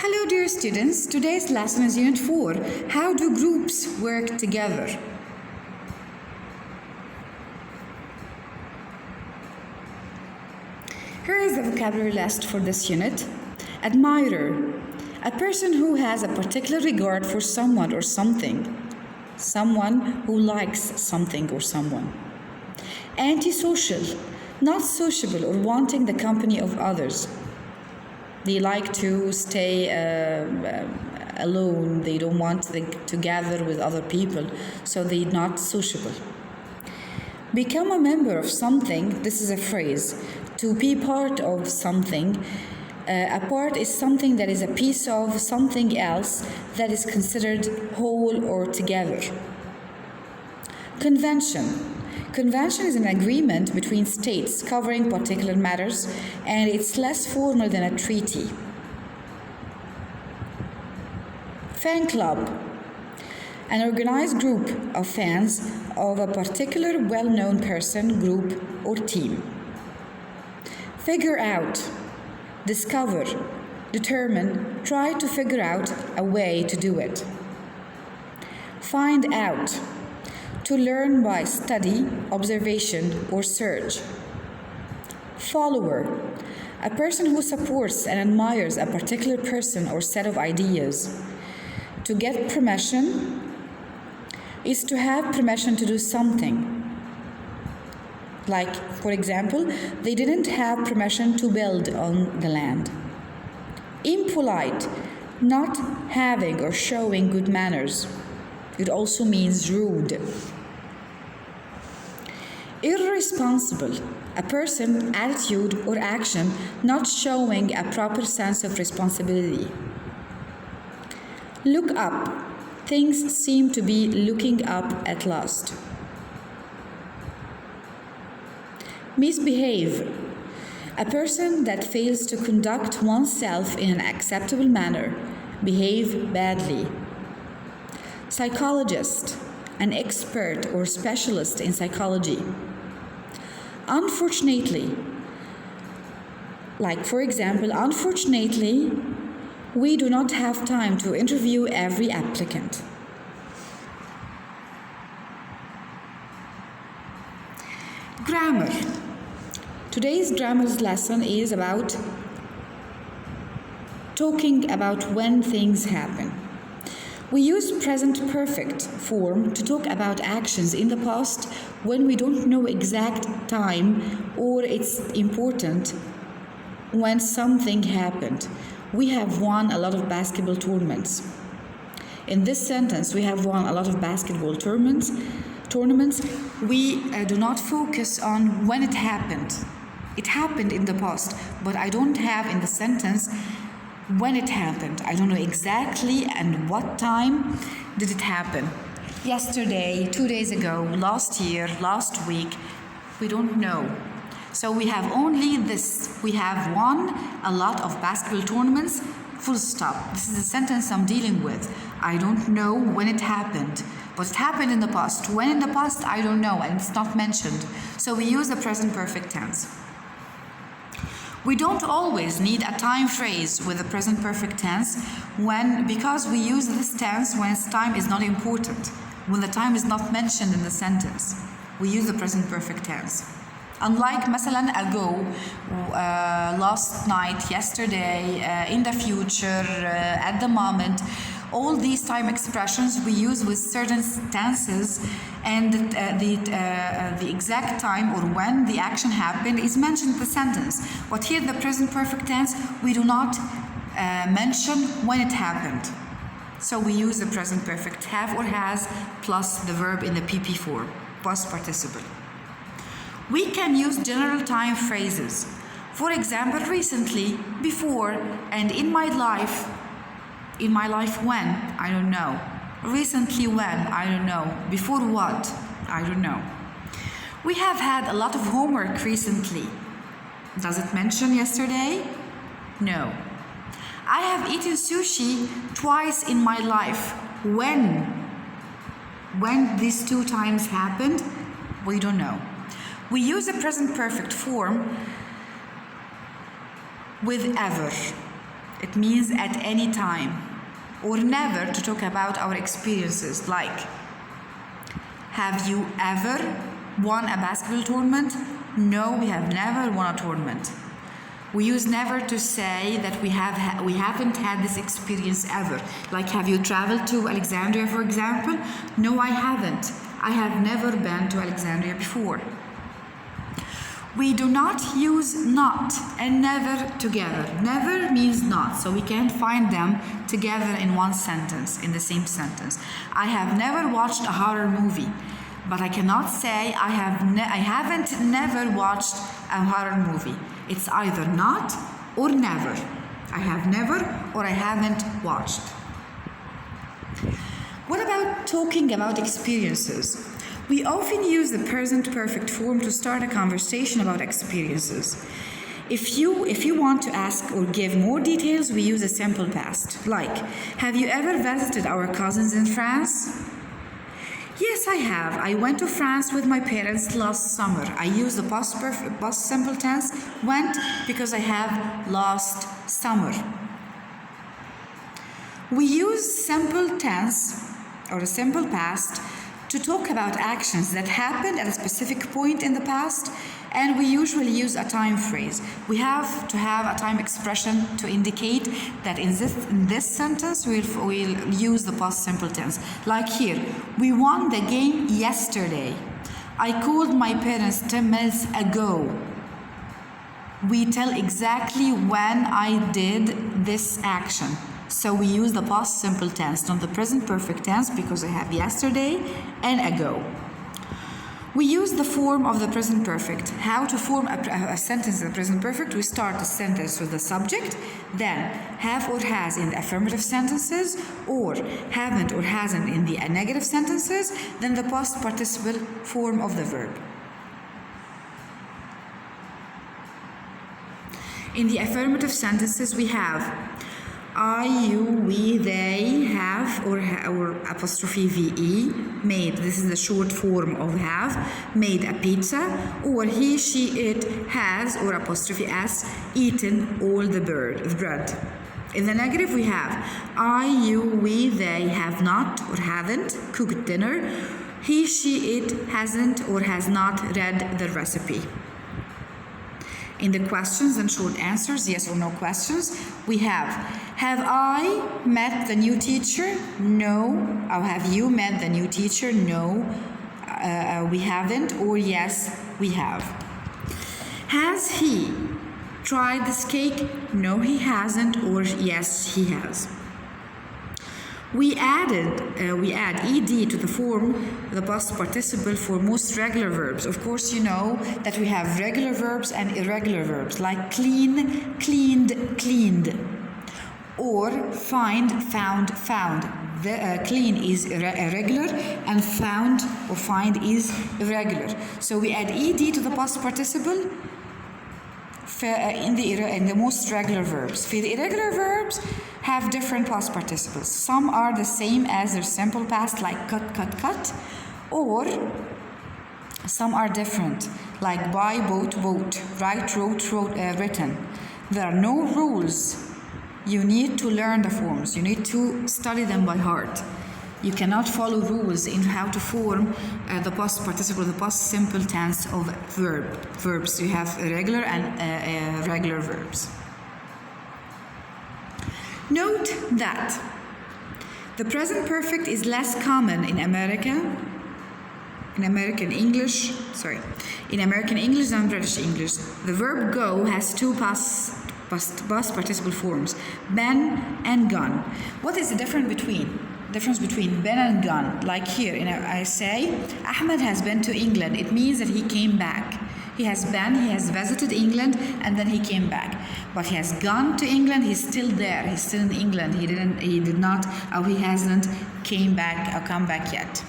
Hello dear students, today's lesson is Unit 4. How do groups work together? Here is the vocabulary list for this unit. Admirer, a person who has a particular regard for someone or something. Someone who likes something or someone. Antisocial, not sociable or wanting the company of others. They like to stay alone. They don't want to gather with other people, so they're not sociable. Become a member of something. This is a phrase. To be part of something. A part is something that is a piece of something else that is considered whole or together. Convention. Convention is an agreement between states covering particular matters, and it's less formal than a treaty. Fan club, an organized group of fans of a particular well-known person, group, or team. Figure out, discover, determine, try to figure out a way to do it. Find out, to learn by study, observation, or search. Follower, a person who supports and admires a particular person or set of ideas. To get permission is to have permission to do something. Like, for example, they didn't have permission to build on the land. Impolite, not having or showing good manners. It also means rude. Irresponsible, a person, attitude, or action not showing a proper sense of responsibility. Look up, things seem to be looking up at last. Misbehave, a person that fails to conduct oneself in an acceptable manner, behave badly. Psychologist, an expert or specialist in psychology. Unfortunately, like for example, unfortunately, we do not have time to interview every applicant. Grammar. Today's grammar lesson is about talking about when things happen. We use present perfect form to talk about actions in the past when we don't know exact time or it's important when something happened. We have won a lot of basketball tournaments. In this sentence, we have won a lot of basketball tournaments. We do not focus on when it happened. It happened in the past, but I don't have in the sentence when it happened. I don't know exactly and what time did it happen. Yesterday, 2 days ago, last year, last week, we don't know. So we have only this. We have won a lot of basketball tournaments, full stop. This is the sentence I'm dealing with. I don't know when it happened, but it happened in the past. When in the past, I don't know, and it's not mentioned. So we use the present perfect tense. We don't always need a time phrase with the present perfect tense because we use this tense when its time is not important, when the time is not mentioned in the sentence. We use the present perfect tense. Unlike مثلا ago, last night, yesterday, in the future, at the moment, all these time expressions we use with certain tenses, and the exact time or when the action happened is mentioned in the sentence. But here the present perfect tense, we do not mention when it happened. So we use the present perfect have or has plus the verb in the PP form, past participle. We can use general time phrases. For example, recently, before, and in my life. In my life when? I don't know. Recently when? I don't know. Before what? I don't know. We have had a lot of homework recently. Does it mention yesterday? No. I have eaten sushi twice in my life. When? When these two times happened? We don't know. We use the present perfect form with ever. It means at any time. Or never to talk about our experiences, like, have you ever won a basketball tournament? No, we have never won a tournament. We use never to say that we haven't had this experience ever. Like, have you traveled to Alexandria, for example? No, I haven't. I have never been to Alexandria before. We do not use not and never together. Never means not, so we can't find them together in one sentence, in the same sentence. I have never watched a horror movie, but I cannot say I haven't never watched a horror movie. It's either not or never. I have never or I haven't watched. What about talking about experiences? We often use the present perfect form to start a conversation about experiences. If you want to ask or give more details, we use a simple past. Like, have you ever visited our cousins in France? Yes, I have. I went to France with my parents last summer. I use the past simple tense, went, because I have last summer. We use simple tense or a simple past to talk about actions that happened at a specific point in the past, and we usually use a time phrase. We have to have a time expression to indicate that in this sentence we'll use the past simple tense. Like here, we won the game yesterday. I called my parents 10 minutes ago. We tell exactly when I did this action. So we use the past simple tense, not the present perfect tense, because I have yesterday and ago. We use the form of the present perfect. How to form a sentence in the present perfect? We start the sentence with the subject, then have or has in the affirmative sentences, or haven't or hasn't in the negative sentences, then the past participle form of the verb. In the affirmative sentences we have I, you, we, they have or apostrophe VE made, this is the short form of have, made a pizza, or he, she, it has or apostrophe S eaten all the bread. In the negative we have I, you, we, they have not or haven't cooked dinner, he, she, it hasn't or has not read the recipe. In the questions and short answers, yes or no questions, we have I met the new teacher? No. Or have you met the new teacher? No. We haven't, or yes, we have. Has he tried this cake? No, he hasn't, or yes, he has. We add ed to the form, the past participle, for most regular verbs. Of course, you know that we have regular verbs and irregular verbs, like clean, cleaned, cleaned, or find, found, found. Clean is irregular and found or find is irregular. So we add ed to the past participle in the most regular verbs. For the irregular verbs, have different past participles. Some are the same as their simple past, like cut, cut, cut, or some are different, like buy, bought, bought, write, wrote, written. There are no rules. You need to learn the forms. You need to study them by heart. You cannot follow rules in how to form the past participle, the past simple tense of verbs. You have irregular and regular verbs. Note that the present perfect is less common in American English than British English. The verb go has two past participle forms, been and gone. What is the difference between been and gone? Like here, I say, Ahmed has been to England. It means that he came back. He has visited England, and then he came back. But he has gone to England, he's still there. He's still in England. He hasn't come back yet.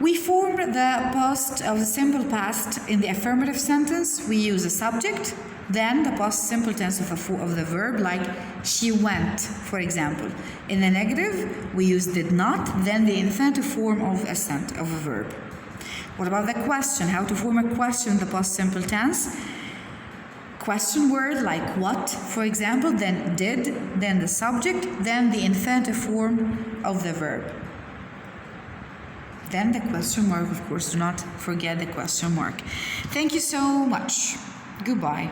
We form the past of the simple past in the affirmative sentence. We use a subject, then the past simple tense of the verb, like she went, for example. In the negative, we use did not, then the infinitive form of a verb. What about the question? How to form a question in the past simple tense? question word like what, for example, then did, then the subject, then the infinitive form of the verb. Then the question mark, of course, do not forget the question mark. Thank you so much. Goodbye.